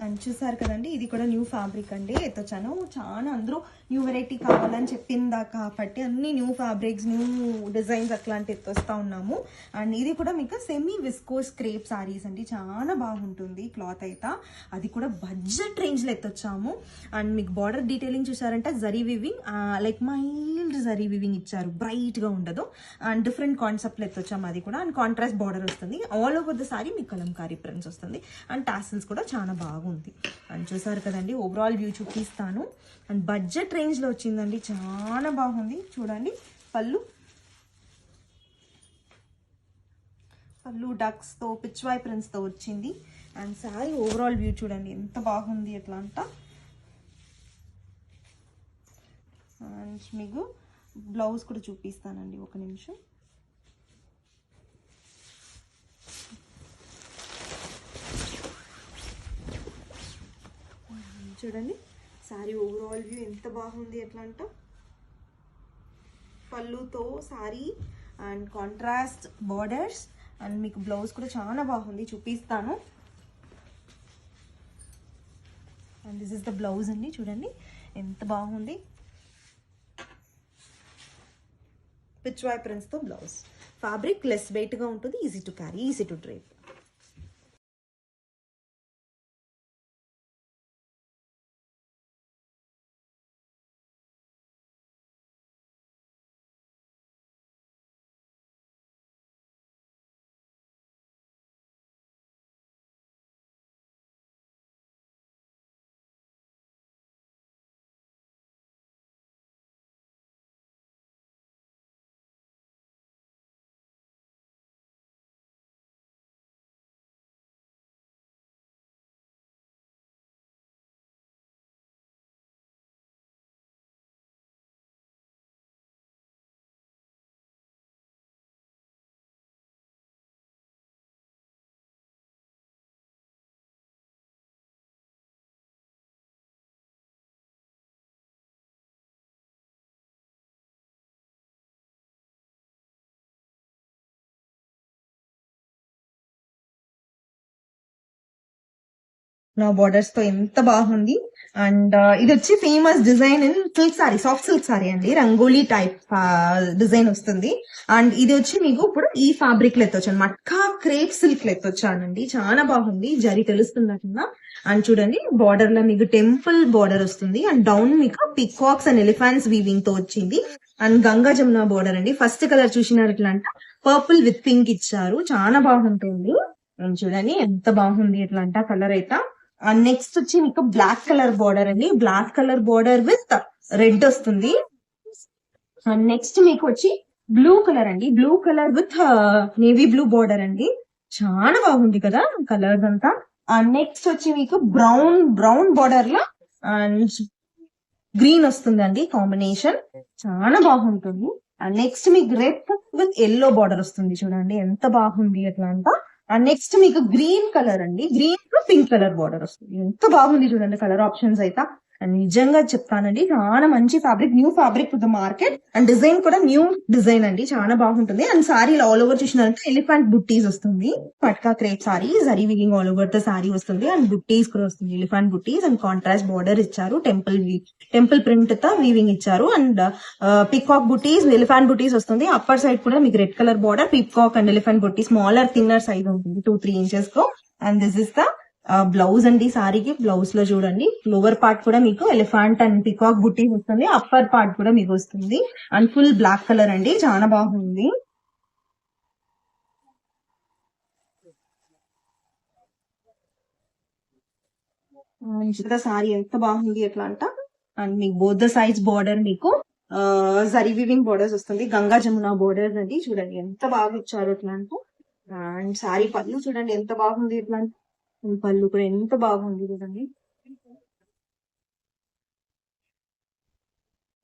And చూసారు కదండి, ఇది కూడా న్యూ ఫ్యాబ్రిక్ అండి. ఎత్తొచ్చాను చాలా, అందరూ న్యూ వెరైటీ కావాలని చెప్పిందా కాబట్టి అన్ని న్యూ ఫ్యాబ్రిక్స్, న్యూ డిజైన్స్ అట్లాంటి ఎత్తొస్తా ఉన్నాము. అండ్ ఇది కూడా మీకు సెమీ విస్కోస్ క్రేప్ సారీస్ అండి, చాలా బాగుంటుంది క్లాత్ అయితే. అది కూడా బడ్జెట్ రేంజ్లో ఎత్తొచ్చాము. అండ్ మీకు బార్డర్ డీటెయిలింగ్ చూసారంటే zari weaving, like mild zari weaving ఇచ్చారు, బ్రైట్గా ఉండదు. అండ్ డిఫరెంట్ కాన్సెప్ట్లో ఎత్తొచ్చాము అది కూడా. అండ్ కాంట్రాస్ట్ బార్డర్ వస్తుంది, ఆల్ ఓవర్ ద సారీ మీకు కలంకారీ ప్రింట్స్ వస్తుంది. అండ్ టాసిల్స్ కూడా చాలా బాగుంది. అండ్ చూసారు కదండి, ఓవరాల్ వ్యూ చూపిస్తాను. అండ్ బడ్జెట్ రేంజ్ లో వచ్చిందండి, చాలా బాగుంది. చూడండి పళ్ళు డక్స్ తో పిచ్వాయ్ ప్రింట్స్ తో వచ్చింది. అండ్ సారీ ఓవరాల్ వ్యూ చూడండి ఎంత బాగుంది ఎట్లా అంట. అండ్ మీకు బ్లౌజ్ కూడా చూపిస్తానండి, ఒక నిమిషం. చూడండి సారీ ఓవరాల్ వ్యూ ఎంత బాగుంది ఎట్లా అంట. పళ్ళుతో sari and contrast borders. And మీకు బ్లౌజ్ కూడా చాలా బాగుంది, చూపిస్తాను. And this is the blouse అండి, చూడండి ఎంత బాగుంది. పిచ్వాయ్ ప్రింట్స్ తో బ్లౌజ్. ఫ్యాబ్రిక్ లెస్ వెయిట్ గా ఉంటుంది, easy to carry, easy to drape. నా బార్డర్స్ తో ఎంత బాగుంది. అండ్ ఇది వచ్చి famous design in silk sari, soft silk sari అండి, రంగోలీ టైప్ డిజైన్ వస్తుంది. అండ్ ఇది వచ్చి మీకు ఇప్పుడు ఈ ఫ్యాబ్రిక్ లో ఎత్తొచ్చాను, మట్కా క్రేప్ సిల్క్ లో ఎత్తొచ్చానండి, చాలా బాగుంది. జరి తెలుస్తున్నట్టుగా. అండ్ చూడండి బార్డర్ లో మీకు టెంపుల్ బార్డర్ వస్తుంది. అండ్ డౌన్ మీకు పికాక్స్ అండ్ ఎలిఫెంట్స్ వీవింగ్ తో వచ్చింది. అండ్ గంగా జమున బార్డర్ అండి. ఫస్ట్ కలర్ చూసినారు ఇట్లా అంట, పర్పుల్ విత్ పింక్ ఇచ్చారు, చాలా బాగుంటుంది. అండ్ చూడండి ఎంత బాగుంది ఇట్లా అంట కలర్ అయితే. అండ్ నెక్స్ట్ వచ్చి మీకు బ్లాక్ కలర్ బార్డర్ అండి, black colour border with red వస్తుంది. అండ్ నెక్స్ట్ మీకు వచ్చి బ్లూ కలర్ అండి, blue colour with navy blue border అండి, చాలా బాగుంది కదా కలర్స్ అంతా. అండ్ నెక్స్ట్ వచ్చి మీకు బ్రౌన్ బార్డర్ లో అండ్ గ్రీన్ వస్తుందండి కాంబినేషన్, చాలా బాగుంటుంది. అండ్ నెక్స్ట్ మీకు రెడ్ విత్ ఎల్లో బార్డర్ వస్తుంది, చూడండి ఎంత బాగుంది ఎట్లా అంట. అండ్ నెక్స్ట్ మీకు గ్రీన్ కలర్ అండి, గ్రీన్ తో పింక్ కలర్ బార్డర్ వస్తుంది, ఎంత బాగుంది చూడండి కలర్ ఆప్షన్స్ అయితే. అండ్ నిజంగా చెప్తానండి, చాలా మంచి fabric, new fabric to the market. And design కూడా న్యూ డిజైన్ అండి, చాలా బాగుంటుంది. అండ్ సారీ ఆల్ ఓవర్ చూసినారంటే ఎలిఫెంట్ బుట్టీస్ వస్తుంది, పట్కా crepe sari, zari weaving all over the sari వస్తుంది. అండ్ బుట్టీస్ కూడా వస్తుంది, elephant butis. And contrast border ఇచ్చారు, టెంపుల్ ప్రింట్ తో వీవింగ్ ఇచ్చారు. And peacock butis, elephant butis వస్తుంది. అప్పర్ సైడ్ కూడా మీకు red colour border, peacock and elephant buti, smaller thinner size ఉంటుంది, 2-3 inches తో. And this is the blouse అండి. సారీకి బ్లౌజ్ లో చూడండి లోవర్ పార్ట్ కూడా మీకు ఎలిఫెంట్ అండ్ పికాక్ బుటీస్ వస్తుంది, అప్పర్ పార్ట్ కూడా మీకు వస్తుంది. అండ్ ఫుల్ బ్లాక్ కలర్ అండి, చాలా బాగుంది. సారీ ఎంత బాగుంది ఎట్లా అంట. అండ్ మీకు బోత్ ద సైజ్ బార్డర్ మీకు జరీ వివింగ్ బోర్డర్స్ వస్తుంది, గంగా జమున బోర్డర్స్ అండి, చూడండి ఎంత బాగా ఇచ్చారు ఎట్లా అంటే. అండ్ సారీ పళ్ళు చూడండి ఎంత బాగుంది ఎట్లా అంటే, పళ్ళు కూడా ఎంత బాగుంది చూడండి.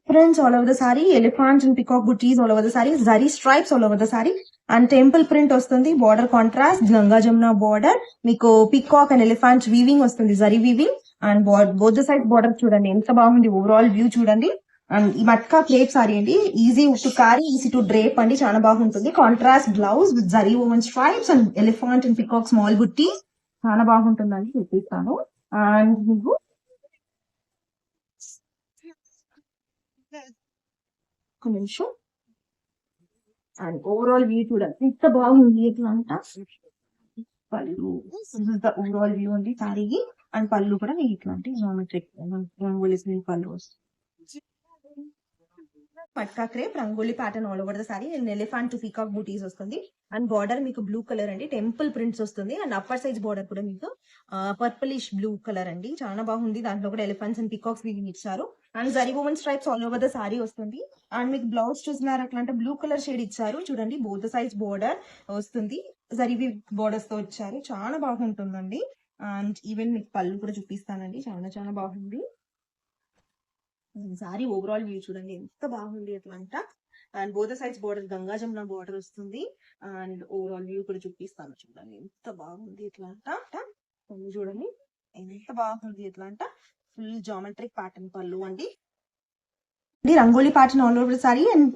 Prints all over the saree, elephants and peacock booties all over the saree, zari stripes all over the saree, and temple print వస్తుంది, border contrast, Ganga Jamuna border, మీకు peacock and elephant weaving వస్తుంది, zari weaving, and both the sides border చూడండి ఎంత బాగుంది, overall view చూడండి. And ఈ matka crepe sari అండి, easy to carry, easy to drape అండి, చాలా బాగుంటుంది. Contrast blouse with zari woven stripes and elephant and peacock small butti, చాలా బాగుంటుందండి, చూపిస్తాను. అండ్ మీకు ఒక నిమిషం. అండ్ ఓవరాల్ వ్యూ చూడండి ఎంత బాగుంది ఎట్లా అంట పళ్ళు. ఓవరాల్ వ్యూ అండి సారీకి. అండ్ పళ్ళు కూడా మీకు ఇట్లాంటి జామెట్రిక్ రంగోలీస్ పళ్ళు వస్తుంది. పట్కా crepe rangoli pattern all over the sari and elephant to peacock butis వస్తుంది. అండ్ బార్డర్ మీకు బ్లూ కలర్ అండి, టెంపుల్ ప్రింట్స్ వస్తుంది. అండ్ అప్పర్ సైజ్ బార్డర్ కూడా మీకు పర్పులిష్ బ్లూ కలర్ అండి, చాలా బాగుంది. దాంట్లో కూడా ఎలిఫెంట్స్ అండ్ పీకాక్స్ వీవింగ్ ఇచ్చారు. And zari woven stripes all over the sari వస్తుంది. అండ్ మీకు బ్లౌజ్ చూసినారు అట్లా అంటే బ్లూ కలర్ షేడ్ ఇచ్చారు చూడండి. బోత్ సైజ్ బార్డర్ వస్తుంది, జరీ బోర్డర్స్ తో వచ్చారు, చాలా బాగుంటుందండి. అండ్ ఈవెన్ మీకు పళ్ళు కూడా చూపిస్తానండి, చాలా చాలా బాగుంది. సారీ ఓవరాల్ వ్యూ చూడండి ఎంత బాగుంది ఎట్లా అంట. And both sides border Ganga Jamuna border వస్తుంది. అండ్ ఓవరాల్ వ్యూ కూడా చూపిస్తాను చూడండి ఎంత బాగుంది ఎట్లా అంట. చూడండి ఎంత బాగుంది ఎట్లా అంట. ఫుల్ జామెట్రిక్ ప్యాటర్న్ పళ్ళు అండి. Rangoli pattern all over the sari and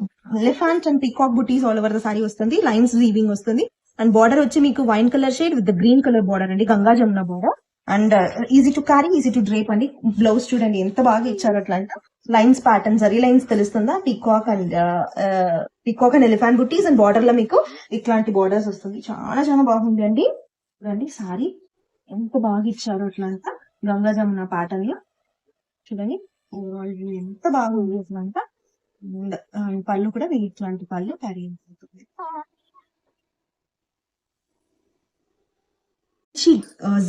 elephant and peacock butis all over the sari వస్తుంది. లైన్స్ వీవింగ్ వస్తుంది. అండ్ బార్డర్ వచ్చి మీకు wine colour shade with green colour border అండి, Ganga Jamuna border. And easy to carry, easy to drape అండి. Blouse చూడండి ఎంత బాగా ఇచ్చారు అట్లా అంట. లైన్స్ ప్యాటర్న్ జరీ లైన్స్ తెలుస్తుందా, peacock and elephant butis and border లో మీకు ఇట్లాంటి బార్డర్స్ వస్తుంది. చాలా చాలా బాగుంది అండి. చూడండి సారీ ఎంత బాగా ఇచ్చారు అట్లా అంట, గంగా జమున ప్యాటర్న్ లో. చూడండి ఓవరాల్ వ్యూ ఎంత బాగుంది అట్లా అంట. పళ్ళు కూడా మీకు ఇట్లాంటి పళ్ళు క్యారీ అవుతుంది.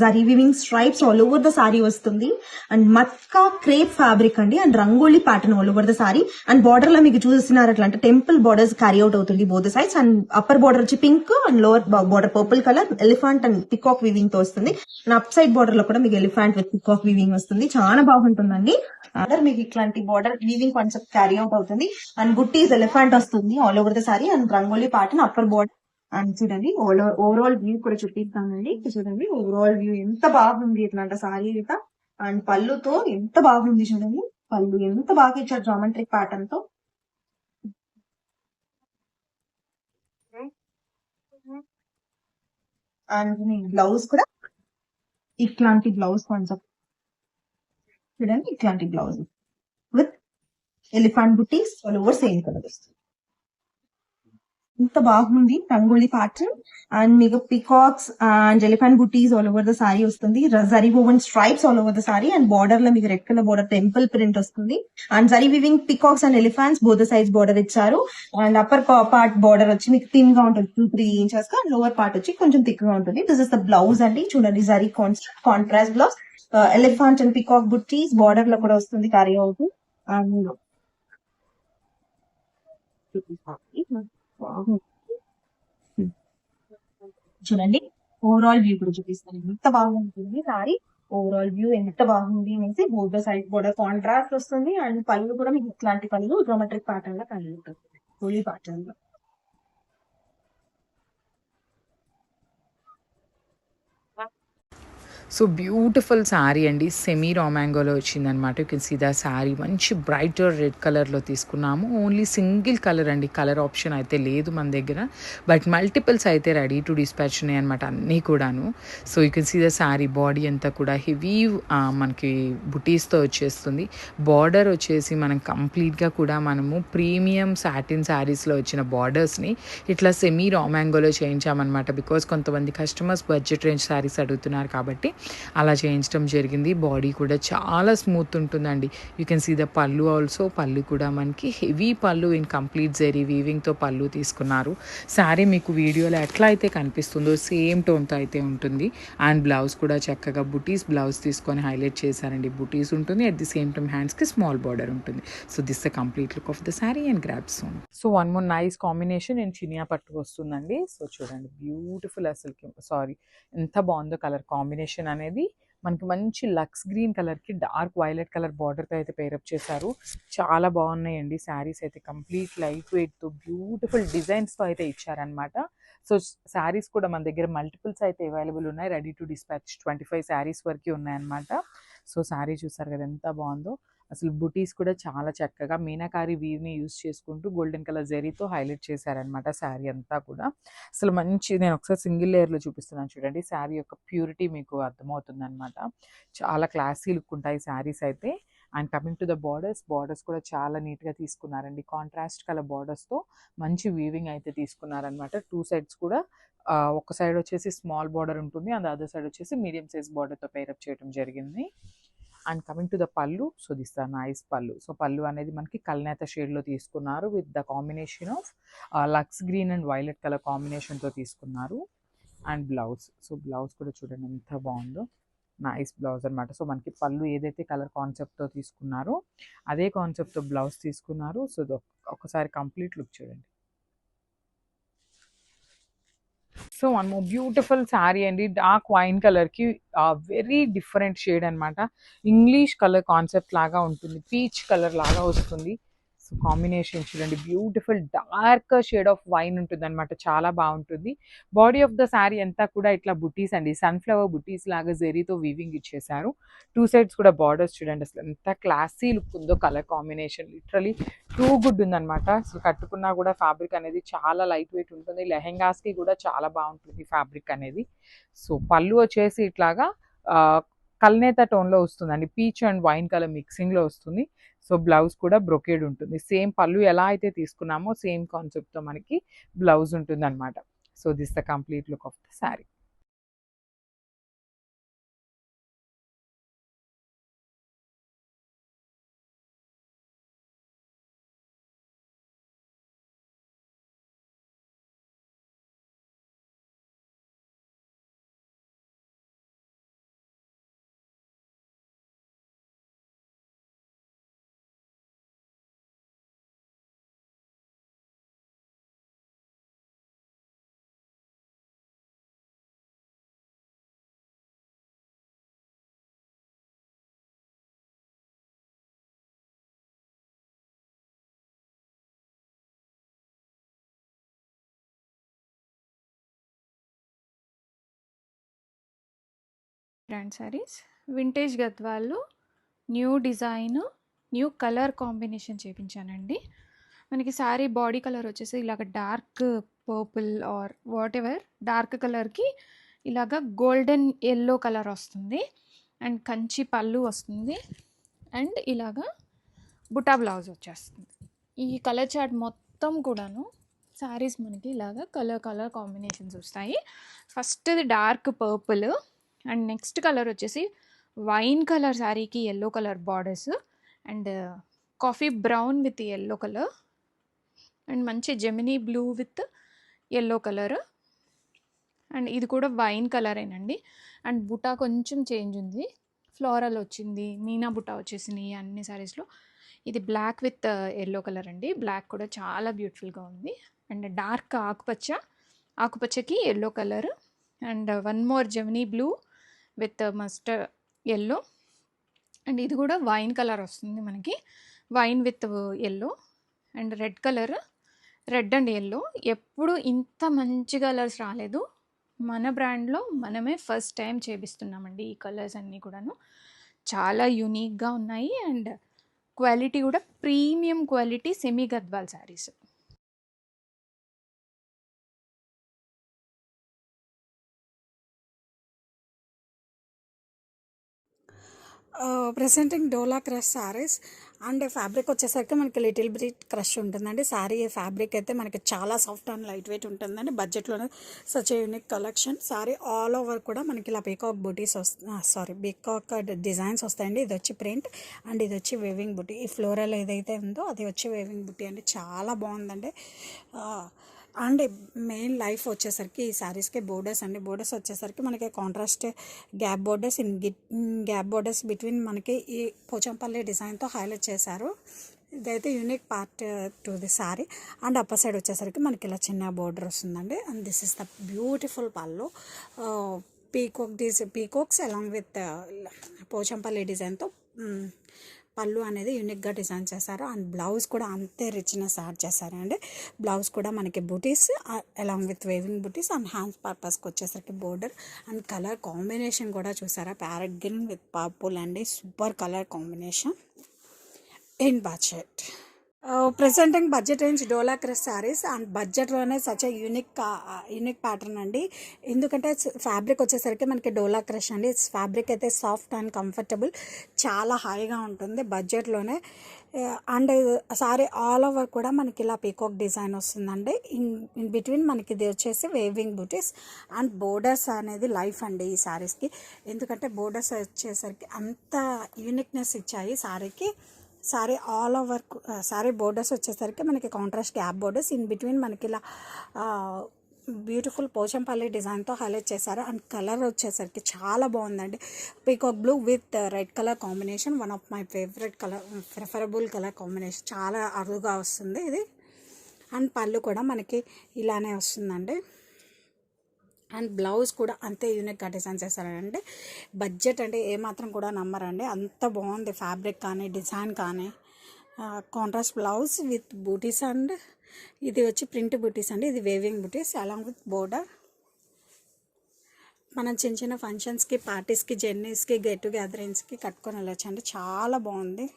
Zari weaving stripes all over the sari వస్తుంది. అండ్ మత్కా క్రేప్ ఫ్యాబ్రిక్ అండి. And rangoli pattern all over the sari. And border లో మీకు చూస్తున్నారు అట్లా అంటే టెంపుల్ బార్డర్స్ క్యారీ అవుట్ అవుతుంది both sides. And upper border వచ్చి pink and lower border purple colour elephant and peacock weaving తో వస్తుంది. అండ్ అప్ సైడ్ బార్డర్ లో కూడా మీకు ఎలిఫెంట్ విత్ పికాక్ వీవింగ్ వస్తుంది, చాలా బాగుంటుందండి. అదర్ మీకు ఇట్లాంటి border weaving concept carry out అవుతుంది. అండ్ బుట్టీస్ ఎలిఫెంట్ వస్తుంది all over the sari. And rangoli pattern upper border. And చూడండి ఓవరాల్ వ్యూ కూడా చూపిస్తానండి. చూడండి ఓవరాల్ వ్యూ ఎంత బాగుంది ఇట్లాంటి సారీ అయితే. అండ్ పళ్ళుతో ఎంత బాగుంది చూడండి, పళ్ళు ఎంత బాగా ఇచ్చారు జామెట్రిక్ ప్యాటర్న్ తో. అండ్ బ్లౌజ్ కూడా ఇట్లాంటి బ్లౌజ్ కాన్సెప్ట్ చూడండి, ఇట్లాంటి blouse with elephant butis all over same colour వస్తుంది. ఇంత బాగుంది రంగోలీ ప్యాటర్న్. అండ్ మీకు peacocks and elephant butis all over the sari వస్తుంది. Zari woven stripes all over the sari. And border లో మీకు red colour border temple print వస్తుంది. And zari weaving peacocks and elephants both size border ఇచ్చారు. And upper part border వచ్చి మీకు thin గా ఉంటుంది 2-3 inches గా. లోవర్ పార్ట్ వచ్చి కొంచెం థిక్ గా ఉంటుంది. దిస్ ఇస్ ద బ్లౌజ్ అండి. చూడండి zari contrast blouse, elephant and peacock buttis border లో కూడా వస్తుంది క్యారీ అవుతుంది. అండ్ చూడండి ఓవరాల్ వ్యూ కూడా చూపిస్తాను ఎంత బాగుంటుంది సారీ. ఓవరాల్ వ్యూ ఎంత బాగుంది అనేసి బోర్డర్ సైడ్ బోర్డర్ కాంట్రాస్ట్ వస్తుంది. అండ్ పళ్ళు కూడా మీకు ఇట్లాంటి పళ్ళు జోమెట్రిక్ ప్యాటర్న్ లో కలిగి ఉంటుంది, హోలీ ప్యాటర్న్ లో. సో బ్యూటిఫుల్ శారీ అండి, సెమీ రామాంగోలో వచ్చిందనమాట. You can see the sari మంచి బ్రైటర్ రెడ్ కలర్లో తీసుకున్నాము. ఓన్లీ సింగిల్ కలర్ అండి, కలర్ ఆప్షన్ అయితే లేదు మన దగ్గర, బట్ మల్టిపుల్స్ అయితే రెడీ టు డిస్పాచ్ ఉన్నాయి అనమాట అన్నీ కూడాను. So you can see the sari body అంతా కూడా హెవీ మనకి బుటీస్తో వచ్చేస్తుంది. బార్డర్ వచ్చేసి మనం కంప్లీట్గా కూడా మనము ప్రీమియం సాటిన్ శారీస్లో వచ్చిన బార్డర్స్ని ఇట్లా సెమీ రామాంగోలో చేయించామన్నమాట. బికాజ్ కొంతమంది కస్టమర్స్ బడ్జెట్ రేంజ్ శారీస్ అడుగుతున్నారు కాబట్టి అలా చేయించడం జరిగింది. బాడీ కూడా చాలా స్మూత్ ఉంటుందండి. యూ కెన్ సీ ద పళ్ళు ఆల్సో. పళ్ళు కూడా మనకి హెవీ పళ్ళు ఇన్ కంప్లీట్ జరీ వీవింగ్తో పళ్ళు తీసుకున్నారు. శారీ మీకు వీడియోలో ఎట్లా అయితే కనిపిస్తుందో సేమ్ టోన్తో అయితే ఉంటుంది. అండ్ బ్లౌజ్ కూడా చక్కగా బుటీస్ బ్లౌజ్ తీసుకొని హైలైట్ చేశారండి. బుటీస్ ఉంటుంది, అట్ ది సేమ్ టైమ్ హ్యాండ్స్కి స్మాల్ బార్డర్ ఉంటుంది. So this the complete look of the sari and grab son. So one more nice combination and Chiniya పట్టు వస్తుందండి. సో చూడండి బ్యూటిఫుల్, అసలుకి సారీ ఎంత బాగుందో కలర్ కాంబినేషన్ అనేది. మనకి మంచి లక్స్ గ్రీన్ కలర్కి డార్క్ వైలెట్ కలర్ బార్డర్తో అయితే పేరప్ చేశారు. చాలా బాగున్నాయండి శారీస్ అయితే. కంప్లీట్ లైట్ వెయిట్తో బ్యూటిఫుల్ డిజైన్స్తో అయితే ఇచ్చారనమాట. సో శారీస్ కూడా మన దగ్గర మల్టిపుల్స్ అయితే అవైలబుల్ ఉన్నాయి. రెడీ టు డిస్పాచ్ 25 శారీస్ వరకు ఉన్నాయన్నమాట. సో శారీ చూసారు కదా ఎంత బాగుందో. అసలు బుటీస్ కూడా చాలా చక్కగా మీనాకారి వీవ్ని యూస్ చేసుకుంటూ గోల్డెన్ కలర్ జరీతో హైలైట్ చేశారనమాట శారీ అంతా కూడా. అసలు మంచి, నేను ఒకసారి సింగిల్ లేయర్లో చూపిస్తున్నాను చూడండి, శారీ యొక్క ప్యూరిటీ మీకు అర్థమవుతుంది అనమాట. చాలా క్లాసీ లుక్ ఉంటాయి శారీస్ అయితే. And coming to the borders కూడా చాలా నీట్గా తీసుకున్నారండి. కాంట్రాస్ట్ కలర్ బార్డర్స్తో మంచి వీవింగ్ అయితే తీసుకున్నారనమాట. 2 సైడ్స్ కూడా ఒక సైడ్ వచ్చేసి స్మాల్ బార్డర్ ఉంటుంది, అండ్ అదర్ సైడ్ వచ్చేసి మీడియం సైజ్ బార్డర్తో పేరప్ చేయడం జరిగింది. And coming to the pallu, so this the nice pallu. సో పళ్ళు అనేది మనకి కల్నేత షేడ్లో తీసుకున్నారు విత్ ద కాంబినేషన్ ఆఫ్ లక్స్ గ్రీన్ అండ్ వైలెట్ కలర్ కాంబినేషన్తో తీసుకున్నారు. అండ్ బ్లౌజ్, సో బ్లౌజ్ కూడా చూడండి ఎంత బాగుందో, నైస్ బ్లౌజ్ అనమాట. సో మనకి పళ్ళు ఏదైతే కలర్ కాన్సెప్ట్తో తీసుకున్నారో అదే కాన్సెప్ట్తో బ్లౌజ్ తీసుకున్నారు. సో ఒకసారి కంప్లీట్ లుక్ చూడండి. So one more beautiful sari అండి, డార్క్ వైన్ కలర్కి వెరీ డిఫరెంట్ షేడ్ అనమాట. ఇంగ్లీష్ కలర్ కాన్సెప్ట్ లాగా ఉంటుంది, పీచ్ కలర్ లాగా వస్తుంది. సో కాంబినేషన్ చూడండి, beautiful dark shade of wine ఉంటుంది అనమాట, చాలా బాగుంటుంది. బాడీ ఆఫ్ ద శారీ అంతా కూడా ఇట్లా బుటీస్ అండి, సన్ఫ్లవర్ బుటీస్ లాగా జెరీతో వీవింగ్ ఇచ్చేసారు. 2 సైడ్స్ కూడా బార్డర్స్ చూడండి, అసలు ఎంత క్లాసీ లుక్ ఉందో colour combination, literally too good ఉందన్నమాట. అసలు కట్టుకున్నా కూడా ఫ్యాబ్రిక్ అనేది చాలా లైట్ వెయిట్ ఉంటుంది, లెహెంగాస్కి కూడా చాలా బాగుంటుంది ఫ్యాబ్రిక్ అనేది. సో పళ్ళు వచ్చేసి ఇట్లాగా కల్నేత టోన్లో వస్తుందండి, పీచ్ అండ్ వైన్ కలర్ మిక్సింగ్లో వస్తుంది. సో బ్లౌజ్ కూడా బ్రొకేడ్ ఉంటుంది, సేమ్ పళ్ళు ఎలా అయితే తీసుకున్నామో సేమ్ కాన్సెప్ట్తో మనకి బ్లౌజ్ ఉంటుంది అనమాట. So this the complete look of the sari. Brand saris vintage గద్వాల్లో new design, new colour combination చేపించానండి. మనకి శారీ బాడీ కలర్ వచ్చేసి ఇలాగ dark purple or whatever dark కలర్కి ఇలాగ గోల్డెన్ ఎల్లో కలర్ వస్తుంది. అండ్ కంచి పళ్ళు వస్తుంది, అండ్ ఇలాగ బుటా బ్లౌజ్ వచ్చేస్తుంది. ఈ కలర్ చార్ట్ మొత్తం కూడాను శారీస్ మనకి ఇలాగ కలర్ కాంబినేషన్స్ వస్తాయి. ఫస్ట్ది dark purple, and next colour వచ్చేసి వైన్ కలర్ శారీకి yellow colour borders, and coffee brown with yellow colour, and మంచి Gemini blue with yellow colour, and ఇది కూడా వైన్ కలరేనండి. అండ్ బుటా కొంచెం చేంజ్ ఉంది, ఫ్లోరల్ వచ్చింది, మీనా బుటా వచ్చేసింది అన్ని శారీస్లో. ఇది బ్లాక్ విత్ ఎల్లో కలర్ అండి, బ్లాక్ కూడా చాలా బ్యూటిఫుల్గా ఉంది. అండ్ డార్క్ ఆకుపచ్చకి yellow colour, and one more Gemini blue with mustard yellow, and ఇది కూడా వైన్ కలర్ వస్తుంది మనకి, wine with yellow, and red colour, red and yellow. ఎప్పుడు ఇంత మంచి కలర్స్ రాలేదు, మన బ్రాండ్లో మనమే ఫస్ట్ టైం చేపిస్తున్నామండి. ఈ కలర్స్ అన్నీ కూడాను చాలా యూనిక్గా ఉన్నాయి, అండ్ క్వాలిటీ కూడా premium quality semi Gadwal saris. Presenting dola crush saris and fabric వచ్చేసరికి మనకి లిటిల్ బిట్ క్రష్ ఉంటుందండి. శారీ ఫ్యాబ్రిక్ అయితే మనకి చాలా సాఫ్ట్ అండ్ లైట్ వెయిట్ ఉంటుందండి, బడ్జెట్లోనే such unique collection. Sari all over కూడా మనకి ఇలా పీకాక్ బూటీస్ పీకాక్ డిజైన్స్ వస్తాయండి. ఇది వచ్చి ప్రింట్ అండ్ ఇది వచ్చి వేవింగ్ బుటీ. ఈ ఫ్లోరల్ ఏదైతే ఉందో అది వచ్చి వేవింగ్ బుటీ అండి, చాలా బాగుందండి. అండ్ మెయిన్ లైఫ్ వచ్చేసరికి ఈ శారీస్కి బోర్డర్స్ అండి. బోర్డర్స్ వచ్చేసరికి మనకి contrast gap borders gap borders between మనకి ఈ పోచంపల్లి డిజైన్తో హైలైట్ చేశారు. ఇదైతే unique part to the sari. And upper side వచ్చేసరికి మనకి ఇలా చిన్న బోర్డర్ వస్తుందండి. And this is the beautiful పళ్ళు, పీకాక్స్ అలాంగ్ విత్ పోచంపల్లి డిజైన్తో పళ్ళు అనేది యూనిక్గా డిజైన్ చేశారు అండ్ బ్లౌజ్ కూడా అంతే రిచ్నెస్ యాడ్ చేశారండి. బ్లౌజ్ కూడా మనకి butis along with weaving butis and hands పర్పస్కి వచ్చేసరికి బోర్డర్ అండ్ కలర్ కాంబినేషన్ కూడా చూసారా, ప్యారెట్ గ్రీన్ విత్ పర్పుల్ అండి, super colour combination in budget. Presenting budget range Dola crush saris and బడ్జెట్లోనే సచ్ యూనిక్ ప్యాటర్న్ అండి. ఎందుకంటే ఫ్యాబ్రిక్ వచ్చేసరికి మనకి డోలా క్రష్ అండి. ఫ్యాబ్రిక్ అయితే సాఫ్ట్ అండ్ కంఫర్టబుల్, చాలా హాయిగా ఉంటుంది బడ్జెట్లోనే. అండ్ సారీ ఆల్ ఓవర్ కూడా మనకి ఇలా పీకాక్ డిజైన్ వస్తుందండి. ఇన్ బిట్వీన్ మనకి ఇది వచ్చేసి వేవింగ్ బూటీస్ అండ్ బోర్డర్స్ అనేది లైఫ్ అండి ఈ శారీస్కి. ఎందుకంటే బోర్డర్స్ వచ్చేసరికి అంత యూనిక్నెస్ ఇచ్చాయి శారీకి. Sorry all over sorry borders వచ్చేసరికి మనకి contrast gap borders, in between మనకి ఇలా బ్యూటిఫుల్ పోచంపల్లి డిజైన్తో హైలైట్ చేశారు. అండ్ కలర్ వచ్చేసరికి చాలా బాగుందండి. Peacock blue with red colour combination, one of my favourite colour, preferable colour combination, చాలా అరుదుగా వస్తుంది ఇది. అండ్ పళ్ళు కూడా మనకి ఇలానే వస్తుందండి. అండ్ బ్లౌజ్ కూడా అంతే యూనిక్గా డిజైన్ చేశారండి. బడ్జెట్ అంటే ఏమాత్రం కూడా నమ్మరండి, అంత బాగుంది ఫ్యాబ్రిక్ కానీ డిజైన్ కానీ. Contrast blouse with butis and ఇది వచ్చి ప్రింట్ బూటీస్ అండి, ఇది weaving butis along with border. మనం చిన్న చిన్న ఫంక్షన్స్కి, పార్టీస్కి, జర్నీస్కి, గెట్ టు గ్యాదరింగ్స్కి కట్టుకొని వెళ్ళొచ్చు అండి, చాలా బాగుంది.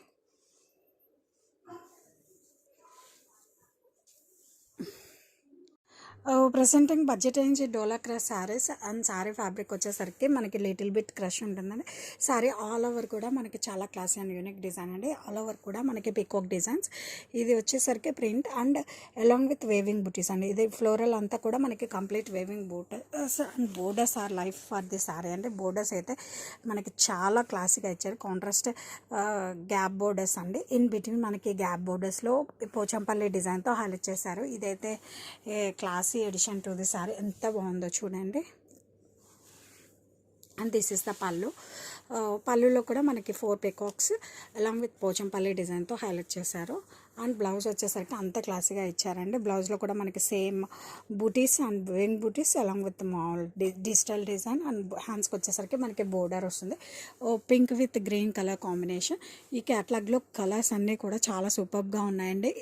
Presenting budget range Dola crush saris and sari fabric వచ్చేసరికి మనకి లిటిల్ బిట్ క్రష్ ఉంటుందండి. శారీ ఆల్ ఓవర్ కూడా మనకి చాలా క్లాసీ అండ్ యూనిక్ డిజైన్ అండి. ఆల్ ఓవర్ కూడా మనకి పీకాక్ డిజైన్స్, ఇది వచ్చేసరికి print and along with weaving butis అండి. ఇది ఫ్లోరల్ అంతా కూడా మనకి complete weaving butas and borders are life for the sari అండి. బోర్డర్స్ అయితే మనకి చాలా క్లాసీగా ఇచ్చారు, కాంట్రాస్ట్ గ్యాప్ బోర్డర్స్ అండి. ఇన్ బిట్వీన్ మనకి గ్యాప్ బోర్డర్స్లో పోచంపల్లి డిజైన్తో హైలైట్ చేశారు. ఇదైతే classy edition to the sari, ఎంత బాగుందో చూడండి. అండ్ దిస్ ఇస్ ద పళ్ళు. పళ్ళులో కూడా మనకి 4 పికాక్స్ అలాంగ్ విత్ పోచంపల్లి డిజైన్తో హైలైట్ చేశారు. అండ్ బ్లౌజ్ వచ్చేసరికి అంత క్లాసీగా ఇచ్చారండి. బ్లౌజ్లో కూడా మనకి same butis and weaving butis along with మాల్ డిజిటల్ డిజైన్ అండ్ హ్యాండ్స్కి వచ్చేసరికి మనకి బోర్డర్ వస్తుంది. Pink with green colour combination. ఈ క్యాటలాగ్లో కలర్స్ అన్నీ కూడా చాలా సూపర్గా ఉన్నాయండి.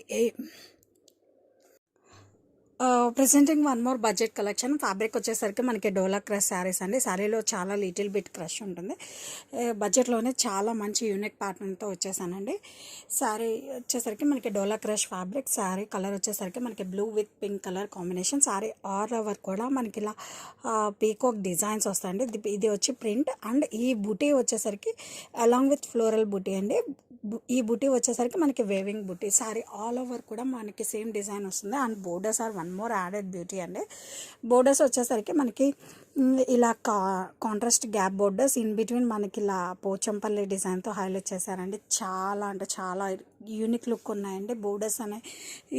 Presenting one more budget collection. Fabric వచ్చేసరికి మనకి డోలా క్రష్ శారీస్ అండి. శారీలో చాలా లిటిల్ బిట్ క్రష్ ఉంటుంది. బడ్జెట్లోనే చాలా మంచి యూనిక్ ప్యాటర్న్తో వచ్చేసానండి. శారీ వచ్చేసరికి మనకి Dola crush fabric. Sari colour వచ్చేసరికి మనకి blue with pink colour combination. Sari all over కూడా మనకి ఇలా పీకాక్ డిజైన్స్ వస్తాయండి. ఇది వచ్చి ప్రింట్ అండ్ ఈ బూటీ వచ్చేసరికి అలాంగ్ విత్ ఫ్లోరల్ బూటీ అండి. ఈ బూటీ వచ్చేసరికి మనకి weaving buti. Sari all over కూడా మనకి సేమ్ డిజైన్ వస్తుంది. And borders are one more added beauty అండి. బోర్డర్స్ వచ్చేసరికి మనకి ఇలా contrast gap borders, in between మనకి ఇలా పోచంపల్లి డిజైన్తో హైలైట్ చేశారండి. చాలా అంటే చాలా యూనిక్ లుక్ ఉన్నాయండి బోర్డర్స్ అనే.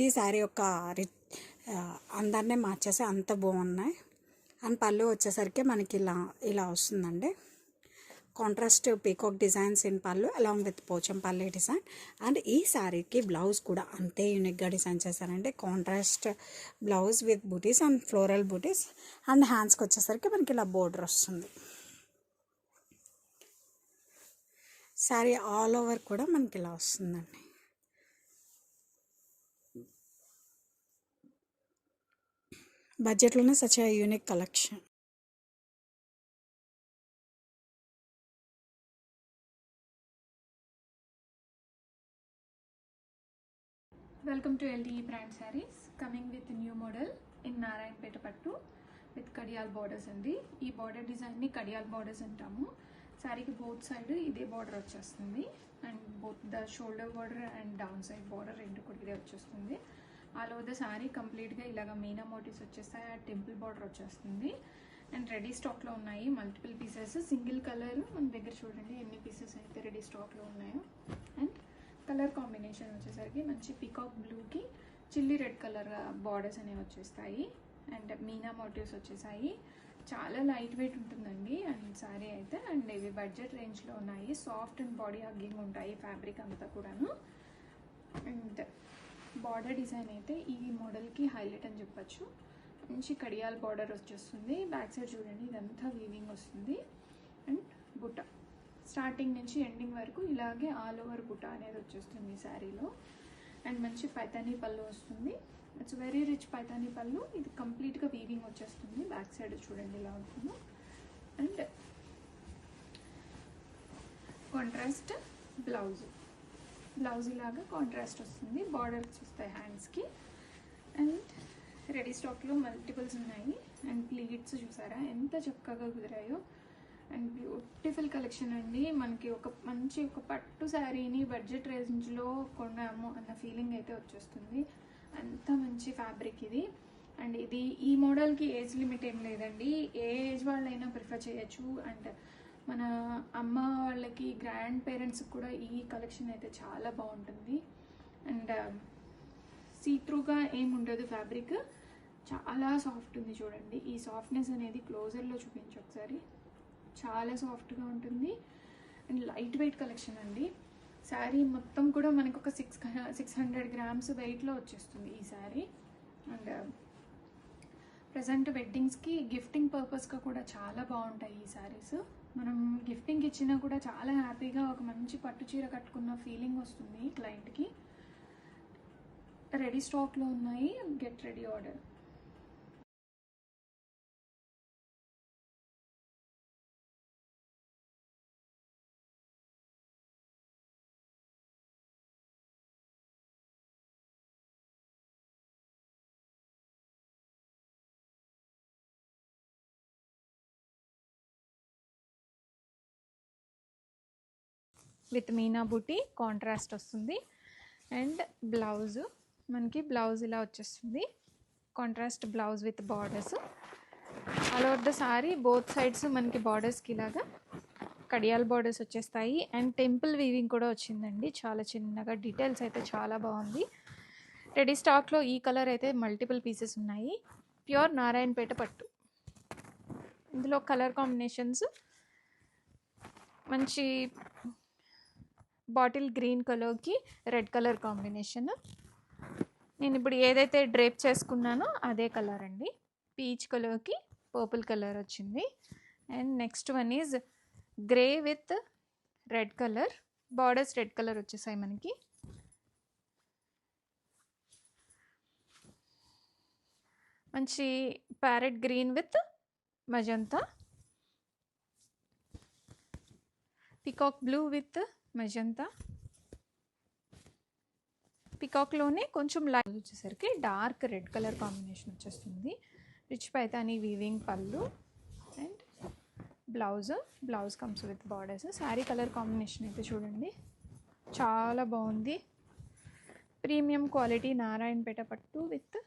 ఈ శారీ యొక్క అందాన్నే మార్చేసి అంత బాగున్నాయి. అండ్ పళ్ళు వచ్చేసరికి మనకి ఇలా వస్తుందండి. Contrast peacock designs in pallu along with Pochampally design. And ఈ శారీకి బ్లౌజ్ కూడా అంతే యూనిక్గా డిజైన్ చేశారండి. Contrast blouse with butis and floral butis. And హ్యాండ్స్కి వచ్చేసరికి మనకి ఇలా బోర్డర్ వస్తుంది. శారీ ఆల్ ఓవర్ కూడా మనకి ఇలా వస్తుందండి. బడ్జెట్లోనే such a unique collection. Welcome to LTE brand sarees coming with new model in Narayanpeta Pattu with Kadiyal borders అండి. ఈ బార్డర్ డిజైన్ని కడియాల్ బోర్డర్స్ అంటాము. శారీకి బోత్ సైడ్ ఇదే బార్డర్ వచ్చేస్తుంది. And both the shoulder border and down side border రెండు కూడా ఇదే వచ్చేస్తుంది. ఆల్ ఓవర్ ద శారీ కంప్లీట్గా ఇలాగ మీనా మోటివ్స్ వచ్చేస్తాయి. ఆ టెంపుల్ బార్డర్ వచ్చేస్తుంది. అండ్ రెడీ స్టాక్లో ఉన్నాయి మల్టిపుల్ పీసెస్. సింగిల్ కలర్ మన దగ్గర చూడండి ఎన్ని పీసెస్ అయితే రెడీ స్టాక్లో ఉన్నాయో. అండ్ కలర్ కాంబినేషన్ వచ్చేసరికి మంచి పికాక్ బ్లూకి చిల్లీ రెడ్ కలర్ బార్డర్స్ అనేవి వచ్చేస్తాయి. అండ్ మీనా మోటివ్స్ వచ్చేసాయి. చాలా లైట్ వెయిట్ ఉంటుందండి అండ్ శారీ అయితే. అండ్ ఇవి బడ్జెట్ రేంజ్లో ఉన్నాయి. సాఫ్ట్ అండ్ బాడీ హగ్గింగ్ ఉంటాయి ఫ్యాబ్రిక్ అంతా కూడాను. అండ్ బార్డర్ డిజైన్ అయితే ఈ మోడల్కి హైలైట్ అని చెప్పచ్చు. మంచి కడియాల్ బార్డర్ వచ్చేస్తుంది. బ్యాక్ సైడ్ చూడండి ఇదంతా వీవింగ్ వస్తుంది. అండ్ బుట్ట స్టార్టింగ్ నుంచి ఎండింగ్ వరకు ఇలాగే ఆల్ ఓవర్ బుట్ట అనేది వచ్చేస్తుంది శారీలో. అండ్ మంచి పైతానీ పళ్ళు వస్తుంది. ఇట్స్ వెరీ రిచ్ పైతానీ పళ్ళు. ఇది కంప్లీట్గా వీవింగ్ వచ్చేస్తుంది. బ్యాక్ సైడ్ చూడండి ఇలా ఉంటుంది. అండ్ కాంట్రాస్ట్ బ్లౌజ్ ఇలాగా కాంట్రాస్ట్ వస్తుంది. బార్డర్స్ వస్తాయి హ్యాండ్స్కి. అండ్ రెడీ స్టాక్లో మల్టిపుల్స్ ఉన్నాయి. అండ్ ప్లీట్స్ చూసారా ఎంత చక్కగా కుదిరాయో. అండ్ బ్యూటిఫుల్ కలెక్షన్ అండి. మనకి ఒక మంచి ఒక పట్టు శారీని బడ్జెట్ రేంజ్లో కొన్నాము అన్న ఫీలింగ్ అయితే వచ్చేస్తుంది. అంత మంచి ఫ్యాబ్రిక్ ఇది. అండ్ ఇది ఈ మోడల్కి ఏజ్ లిమిట్ ఏం లేదండి. ఏ ఏజ్ వాళ్ళైనా ప్రిఫర్ చేయొచ్చు. అండ్ మన అమ్మ వాళ్ళకి గ్రాండ్ పేరెంట్స్కి కూడా ఈ కలెక్షన్ అయితే చాలా బాగుంటుంది. అండ్ సీత్రూగా ఏం ఉండదు ఫ్యాబ్రిక్. చాలా సాఫ్ట్ ఉంది చూడండి. ఈ సాఫ్ట్నెస్ అనేది క్లోజర్లో చూపించు ఒకసారి. చాలా సాఫ్ట్గా ఉంటుంది. అండ్ లైట్ వెయిట్ కలెక్షన్ అండి. శారీ మొత్తం కూడా మనకు ఒక 600 గ్రామ్స్ వెయిట్లో వచ్చేస్తుంది ఈ శారీ. అండ్ ప్రజెంట్ వెడ్డింగ్స్కి గిఫ్టింగ్ పర్పస్గా కూడా చాలా బాగుంటాయి ఈ శారీస్. మనం గిఫ్టింగ్ ఇచ్చినా కూడా చాలా హ్యాపీగా ఒక మంచి పట్టు చీర కట్టుకున్న ఫీలింగ్ వస్తుంది క్లయింట్కి. రెడీ స్టాక్లో ఉన్నాయి. Get ready order. With meena buti contrast వస్తుంది. అండ్ బ్లౌజ్ మనకి బ్లౌజ్ ఇలా వచ్చేస్తుంది. Contrast blouse with borders. All over the sari both sides మనకి బార్డర్స్కి ఇలాగా కడియాల్ బార్డర్స్ వచ్చేస్తాయి. అండ్ టెంపుల్ వీవింగ్ కూడా వచ్చిందండి. చాలా చిన్నగా డీటెయిల్స్ అయితే చాలా బాగుంది. రెడీ స్టాక్లో ఈ కలర్ అయితే మల్టిపుల్ పీసెస్ ఉన్నాయి. ప్యూర్ నారాయణపేట పట్టు. ఇందులో కలర్ కాంబినేషన్స్ మంచి బాటిల్ గ్రీన్ కలర్కి రెడ్ కలర్ కాంబినేషన్. నేను ఇప్పుడు ఏదైతే డ్రేప్ చేసుకున్నానో అదే కలర్ అండి. పీచ్ కలర్కి పర్పుల్ కలర్ వచ్చింది. And next one is grey with red colour. Borders red colour వచ్చేసాయి మనకి. మంచి parrot green with magenta. Peacock blue with magenta. పికాక్లోనే కొంచెం లైట్ వచ్చేసరికి డార్క్ రెడ్ కలర్ కాంబినేషన్ వచ్చేస్తుంది. Rich Paithani weaving pallu. And blouse comes with borders. Sari colour combination అయితే చూడండి చాలా బాగుంది. Premium quality Narayanpet pattu with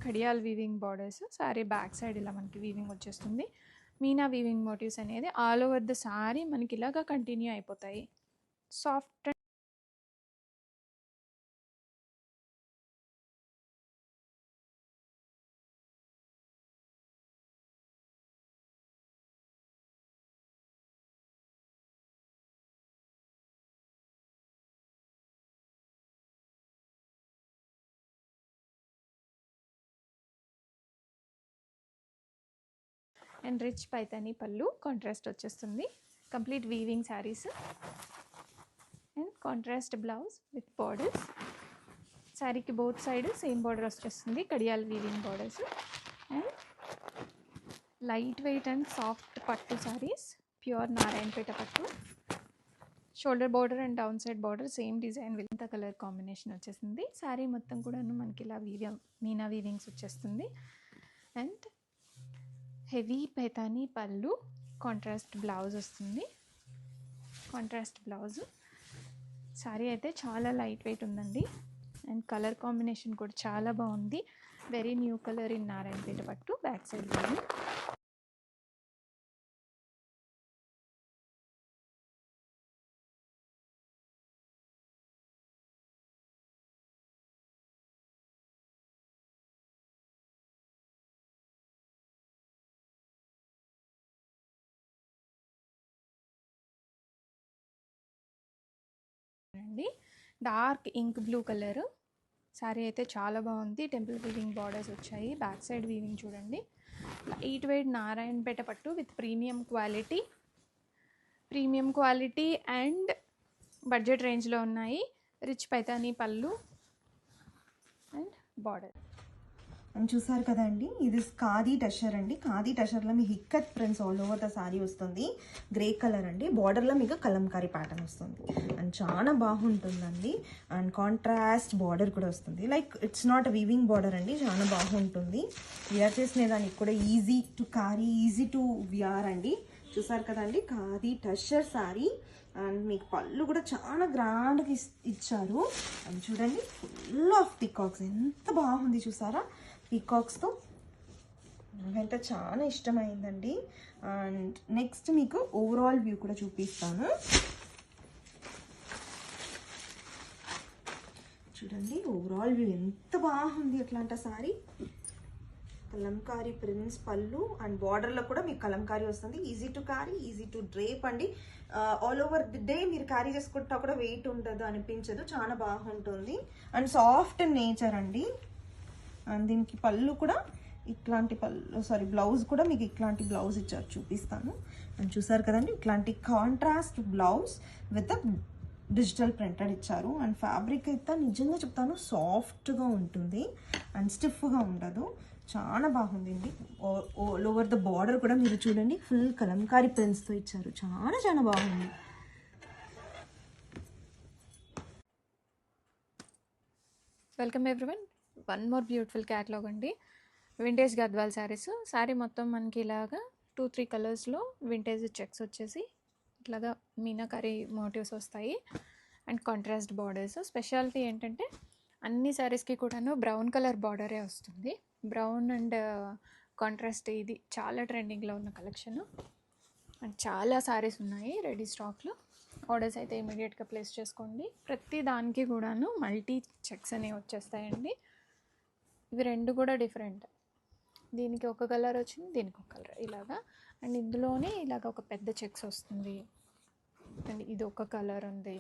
Kadiyal weaving borders. Sari back side ఇలా మనకి వీవింగ్ వచ్చేస్తుంది. మీనా వీవింగ్ మోటివ్స్ అనేది ఆల్ ఓవర్ ద శారీ మనకి ఇలాగా కంటిన్యూ అయిపోతాయి. Soft and rich Paithani pallu contrast వచ్చేస్తుంది. Complete weaving saris. And contrast blouse with borders. శారీకి బోత్ సైడ్ సేమ్ బార్డర్ వచ్చేస్తుంది. Kadiyal weaving borders. And light weight and soft pattu saris. Pure Narayanpet pattu. Shoulder border and down side border same design with colour combination వచ్చేసింది. శారీ మొత్తం కూడా మనకి ఇలా మీనా వీవింగ్స్ వచ్చేస్తుంది. And heavy Paithani pallu. Contrast blouse వస్తుంది. Contrast blouse. Sari అయితే చాలా లైట్ వెయిట్ ఉందండి. అండ్ కలర్ కాంబినేషన్ కూడా చాలా బాగుంది. Very new colour in Narayanpet pattu. Back side weaving. అండి dark ink blue colour. Sari అయితే చాలా బాగుంది. టెంపుల్ వీవింగ్ బార్డర్స్ వచ్చాయి. బ్యాక్ సైడ్ వీవింగ్ చూడండి. Light weight Narayanpet pattu with premium quality. Premium quality and budget రేంజ్లో ఉన్నాయి. రిచ్ పైతానీ పళ్ళు అండ్ బార్డర్. అండ్ చూసారు కదండి, ఇది ఖాదీ టషర్ అండి. ఖాదీ టషర్లో మీకు ikat prints all over the sari వస్తుంది. గ్రే కలర్ అండి. బార్డర్లో మీకు కలంకారీ ప్యాటర్న్ వస్తుంది అండ్ చాలా బాగుంటుందండి. అండ్ కాంట్రాస్ట్ బార్డర్ కూడా వస్తుంది. Like it's not weaving border అండి, చాలా బాగుంటుంది. వియర్ చేసిన దానికి కూడా easy to carry, easy to wear అండి. చూసారు కదండి, ఖాదీ టషర్ సారీ. అండ్ మీకు పళ్ళు కూడా చాలా గ్రాండ్గా ఇచ్చారు. అండ్ చూడండి, ఫుల్ ఆఫ్ పికాక్స్, ఎంత బాగుంది చూసారా పికాక్స్తో. నాకైతే చాలా ఇష్టమైందండి. అండ్ నెక్స్ట్ మీకు ఓవరాల్ వ్యూ కూడా చూపిస్తాను. చూడండి ఓవరాల్ వ్యూ ఎంత బాగుంది అట్లాంటి సారీ. కలంకారీ ప్రింట్స్ పళ్ళు అండ్ బార్డర్లో కూడా మీకు కలంకారీ వస్తుంది. Easy to carry, easy to drape అండి. ఆల్ ఓవర్ ది డే మీరు క్యారీ చేసుకుంటా కూడా వెయిట్ ఉండదు, అనిపించదు, చాలా బాగుంటుంది. అండ్ సాఫ్ట్ నేచర్ అండి. అండ్ దీనికి పళ్ళు కూడా ఇట్లాంటి పళ్ళు, సారీ బ్లౌజ్ కూడా మీకు ఇట్లాంటి బ్లౌజ్ ఇచ్చారు, చూపిస్తాను. అండ్ చూసారు కదండి, ఇట్లాంటి contrast blouse with digital printed ఇచ్చారు. అండ్ ఫ్యాబ్రిక్ అయితే నిజంగా చెప్తాను సాఫ్ట్గా ఉంటుంది అండ్ స్టిఫ్గా ఉండదు, చాలా బాగుంది. ఆల్ ఓవర్ ద బార్డర్ కూడా మీరు చూడండి ఫుల్ కలంకారీ ప్రింట్స్తో ఇచ్చారు, చాలా చాలా బాగుంది. Welcome everyone, one more beautiful catalogue అండి. వింటేజ్ గద్వాల్ శారీస్. శారీ మొత్తం మనకి ఇలాగా 2-3 కలర్స్లో వింటేజ్ చెక్స్ వచ్చేసి ఇట్లాగా మీనాకరీ మోటివ్స్ వస్తాయి అండ్ కాంట్రాస్ట్ బార్డర్స్. స్పెషాలిటీ ఏంటంటే అన్ని శారీస్కి కూడాను బ్రౌన్ కలర్ బార్డరే వస్తుంది. బ్రౌన్ అండ్ కాంట్రాస్ట్ ఇది చాలా ట్రెండింగ్లో ఉన్న కలెక్షన్. అండ్ చాలా శారీస్ ఉన్నాయి రెడీ స్టాక్లో. ఆర్డర్స్ అయితే ఇమీడియట్గా ప్లేస్ చేసుకోండి. ప్రతి దానికి కూడాను మల్టీ చెక్స్ అనేవి వచ్చేస్తాయండి. ఇవి రెండు కూడా డిఫరెంట్. దీనికి ఒక కలర్ వచ్చింది, దీనికి ఒక కలర్ ఇలాగా. అండ్ ఇందులోనే ఇలాగ ఒక పెద్ద చెక్స్ వస్తుంది అండ్ ఇది ఒక కలర్ ఉంది.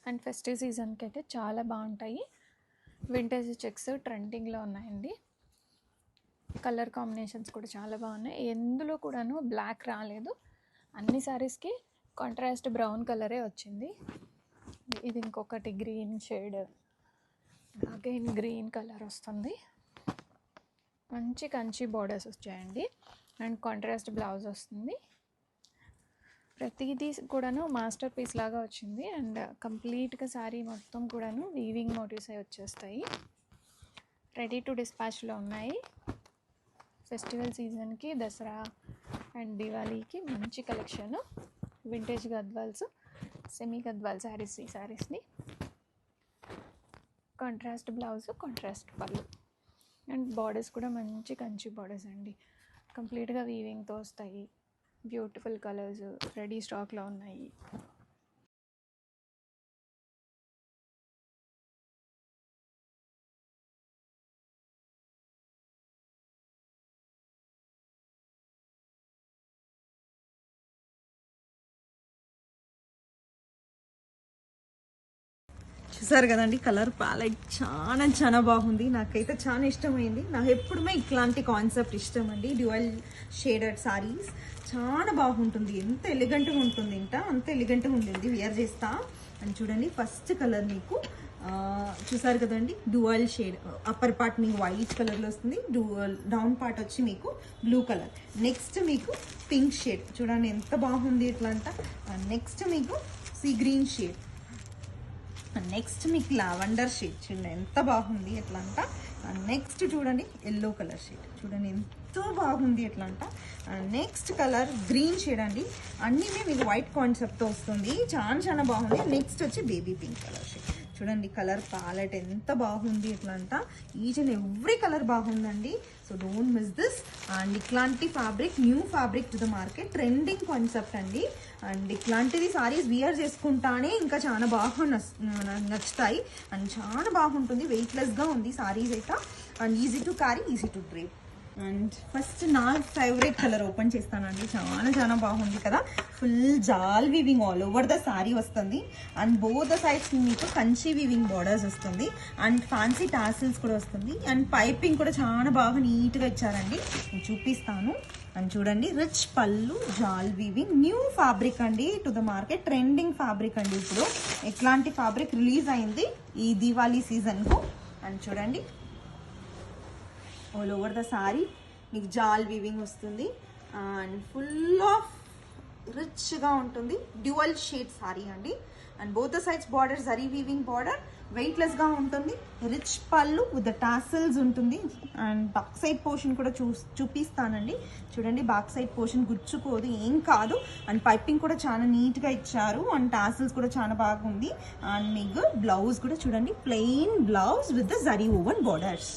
అండ్ ఫెస్టివ్ సీజన్కి అయితే చాలా బాగుంటాయి. వింటేజ్ చెక్స్ ట్రెండింగ్లో ఉన్నాయండి. కలర్ కాంబినేషన్స్ కూడా చాలా బాగున్నాయి. ఎందులో కూడాను బ్లాక్ రాలేదు. అన్ని శారీస్కి కాంట్రాస్ట్ బ్రౌన్ కలరే వచ్చింది. ఇది ఇంకొకటి green shade, again green colour వస్తుంది. మంచి కంచి బార్డర్స్ వచ్చాయండి అండ్ కాంట్రాస్ట్ బ్లౌజ్ వస్తుంది. ప్రతిదీ కూడాను మాస్టర్ పీస్ లాగా వచ్చింది. అండ్ కంప్లీట్గా శారీ మొత్తం కూడాను వీవింగ్ మోటివ్స్ అవి వచ్చేస్తాయి. రెడీ టు డిస్పాచ్లో ఉన్నాయి. ఫెస్టివల్ సీజన్కి, దసరా అండ్ దివాళీకి మంచి collection. Vintage Gadwals, semi Gadwal saris. ఈ శారీస్ని కాంట్రాస్ట్ బ్లౌజ్, కాంట్రాస్ట్ పళ్ళు అండ్ బార్డర్స్ కూడా మంచి కంచి బార్డర్స్ అండి. కంప్లీట్గా వీవింగ్తో వస్తాయి. బ్యూటిఫుల్ కలర్స్ రెడీ స్టాక్లో ఉన్నాయి. చూసారు కదండి, కలర్ ప్యాలెట్ చాలా చాలా బాగుంది. నాకైతే చాలా ఇష్టమైంది. నాకు ఎప్పుడుమే ఇట్లాంటి కాన్సెప్ట్ ఇష్టం అండి. డ్యూయల్ షేడెడ్ సారీస్ చాలా బాగుంటుంది. ఎంత ఎలిగెంట్గా ఉంటుంది, అంత ఎలిగెంట్గా ఉంటుంది వేర్ చేస్తా. అని చూడండి, ఫస్ట్ కలర్ మీకు చూసారు కదండి, డ్యూయల్ షేడ్. అప్పర్ పార్ట్ మీకు వైట్ కలర్లో వస్తుంది, డౌన్ పార్ట్ వచ్చి మీకు బ్లూ కలర్. నెక్స్ట్ మీకు పింక్ షేడ్ చూడండి ఎంత బాగుంది ఇట్లా అంట. నెక్స్ట్ మీకు సీ గ్రీన్ షేడ్. నెక్స్ట్ మీకు లావెండర్ షేడ్ చూడండి ఎంత బాగుంది ఎట్లా అంట. నెక్స్ట్ చూడండి ఎల్లో కలర్ షేడ్ చూడండి ఎంతో బాగుంది ఎట్లా అంట. నెక్స్ట్ కలర్ గ్రీన్ షేడ్ అండి. అన్నీ మీకు వైట్ కాన్సెప్ట్తో వస్తుంది, చాలా చాలా బాగుంది. నెక్స్ట్ వచ్చి బేబీ పింక్ కలర్ షేడ్ చూడండి. కలర్ ప్యాలెట్ ఎంత బాగుంది ఎట్లా అంట. ఈచ్ అండ్ ఎవ్రీ కలర్ బాగుందండి. So don't miss this. And ఇట్లాంటి fabric, new fabric to the market, trending concept అండి. అండ్ ఇట్లాంటిది సారీస్ వియర్ చేసుకుంటానే ఇంకా చాలా బాగా నచ్చుతాయి అండ్ చాలా బాగుంటుంది. వెయిట్లెస్గా ఉంది సారీస్ అయితే. And easy to carry, easy to drape. And first నా ఫేవరెట్ కలర్ ఓపెన్ చేస్తానండి. చాలా చాలా బాగుంది కదా. Full jaal weaving all over the sari వస్తుంది. అండ్ బోత్ ద సైడ్స్ మీకు కంచి వీవింగ్ బార్డర్స్ వస్తుంది. అండ్ ఫ్యాన్సీ టాసిల్స్ కూడా వస్తుంది. అండ్ పైపింగ్ కూడా చాలా బాగా నీట్గా ఇచ్చారండి. నేను చూపిస్తాను. అండ్ చూడండి, rich pallu, jaal weaving, new fabric అండి to the market. Trending fabric అండి. ఇప్పుడు ఎట్లాంటి ఫ్యాబ్రిక్ రిలీజ్ అయింది ఈ దివాళీ సీజన్కు. అండ్ చూడండి, ఆల్ ఓవర్ ద సారీ మీకు జాల్ వీవింగ్ వస్తుంది. అండ్ ఫుల్ ఆఫ్ రిచ్గా ఉంటుంది. డ్యూయల్ షేడ్ సారీ అండి. And both the sides border zari weaving border, వెయిట్లెస్గా ఉంటుంది. Rich pallu with the tassels ఉంటుంది. అండ్ బ్యాక్ సైడ్ పోర్షన్ కూడా చూపిస్తానండి. చూడండి, బ్యాక్ సైడ్ పోర్షన్ గుచ్చుకోదు, ఏం కాదు. అండ్ పైపింగ్ కూడా చాలా నీట్గా ఇచ్చారు. అండ్ టాసిల్స్ కూడా చాలా బాగుంది. అండ్ మీకు బ్లౌజ్ కూడా చూడండి, plain blouse with the zari woven borders.